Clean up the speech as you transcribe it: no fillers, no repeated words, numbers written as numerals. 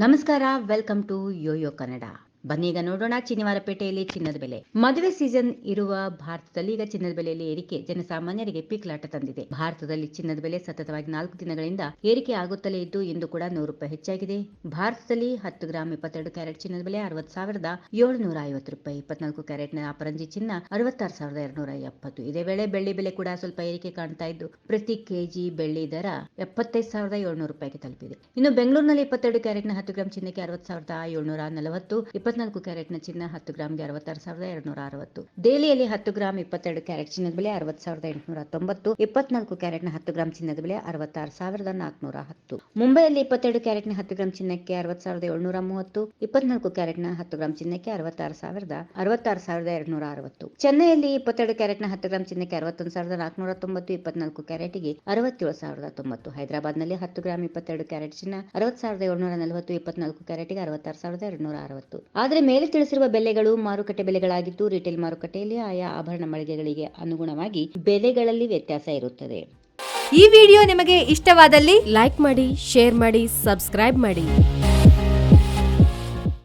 ನಮಸ್ಕಾರ, welcome to Yoyo Kannada. ಬನ್ನಿ ಈಗ ನೋಡೋಣ ಶನಿವಾರಪೇಟೆಯಲ್ಲಿ ಚಿನ್ನದ ಬೆಲೆ. ಮದುವೆ ಸೀಸನ್ ಇರುವ ಭಾರತದಲ್ಲಿ ಈಗ ಚಿನ್ನದ ಬೆಲೆಯಲ್ಲಿ ಏರಿಕೆ ಜನಸಾಮಾನ್ಯರಿಗೆ ಪೀಕ್ಲಾಟ ತಂದಿದೆ. ಭಾರತದಲ್ಲಿ ಚಿನ್ನದ ಬೆಲೆ ಸತತವಾಗಿ 4 ದಿನಗಳಿಂದ ಏರಿಕೆ ಆಗುತ್ತಲೇ ಇದ್ದು ಇಂದು ಕೂಡ ₹100 ಹೆಚ್ಚಾಗಿದೆ. ಭಾರತದಲ್ಲಿ 10 ಗ್ರಾಂ 22 ಕ್ಯಾರೆಟ್ ಚಿನ್ನದ ಬೆಲೆ 60,750 ರೂಪಾಯಿ. 24 ಕ್ಯಾರೆಟ್ನ ಅಪರಂಜಿ ಚಿನ್ನ 66,270. ಇದೇ ವೇಳೆ ಬೆಳ್ಳಿ ಬೆಲೆ ಕೂಡ ಸ್ವಲ್ಪ ಏರಿಕೆ ಕಾಣ್ತಾ ಇದ್ದು ಪ್ರತಿ ಕೆಜಿ ಬೆಳ್ಳಿ ದರ 75,700 ರೂಪಾಯಿಗೆ ತಲುಪಿದೆ. ಇನ್ನು ಬೆಂಗಳೂರಿನಲ್ಲಿ 22 ಕ್ಯಾರೆಟ್ನ 10 ಗ್ರಾಂ ಚಿನ್ನಕ್ಕೆ 60,740. 24 ಕ್ಯಾರೆಟ್ನ ಚಿನ್ನ 10 ಗ್ರಾಂಗೆ 66,260. ದೆಹಲಿಯಲ್ಲಿ 10 ಗ್ರಾಂ 22 ಕ್ಯಾರೆಟ್ ಚಿನ್ನದ ಬೆಲೆ 60,890. 24 ಕ್ಯಾರೆಟ್ನ 10 ಗ್ರಾಂ ಚಿನ್ನದ ಬೆಲೆ 66,410. ಮುಂಬೈಯಲ್ಲಿ 22 ಕ್ಯಾರೆಟ್ನ 10 ಗ್ರಾಂ ಚಿನ್ನಕ್ಕೆ 60,730. 24 ಕ್ಯಾರೆಟ್ನ 10 ಗ್ರಾಂ ಚಿನ್ನಕ್ಕೆ 66,260. ಚೆನ್ನೈಯಲ್ಲಿ 22 ಕ್ಯಾರೆಟ್ನ 10 ಗ್ರಾಂ ಚಿನ್ನಕ್ಕೆ 61,490. 24 ಕ್ಯಾರೆಟ್ಗೆ 67,090. ಹೈದರಾಬಾದ್ನಲ್ಲಿ 10 ಗ್ರಾಂ 22 ಕ್ಯಾರೆಟ್ ಚಿನ್ನ 60,740. 24 ಕ್ಯಾರೆಟ್ಗೆ 66,260. ಆದರೆ ಮೇಲೆ ತಿಳಿಸಿರುವ ಬೆಲೆಗಳು ಮಾರುಕಟ್ಟೆ ಬೆಲೆಗಳಾಗಿದ್ದು ರಿಟೇಲ್ ಮಾರುಕಟ್ಟೆಯಲ್ಲಿ ಆಯಾ ಆಭರಣ ಮಳಿಗೆಗಳಿಗೆ ಅನುಗುಣವಾಗಿ ಬೆಲೆಗಳಲ್ಲಿ ವ್ಯತ್ಯಾಸ ಇರುತ್ತದೆ. ಈ ವಿಡಿಯೋ ನಿಮಗೆ ಇಷ್ಟವಾದಲ್ಲಿ ಲೈಕ್ ಮಾಡಿ, ಶೇರ್ ಮಾಡಿ, ಸಬ್ಸ್ಕ್ರೈಬ್ ಮಾಡಿ.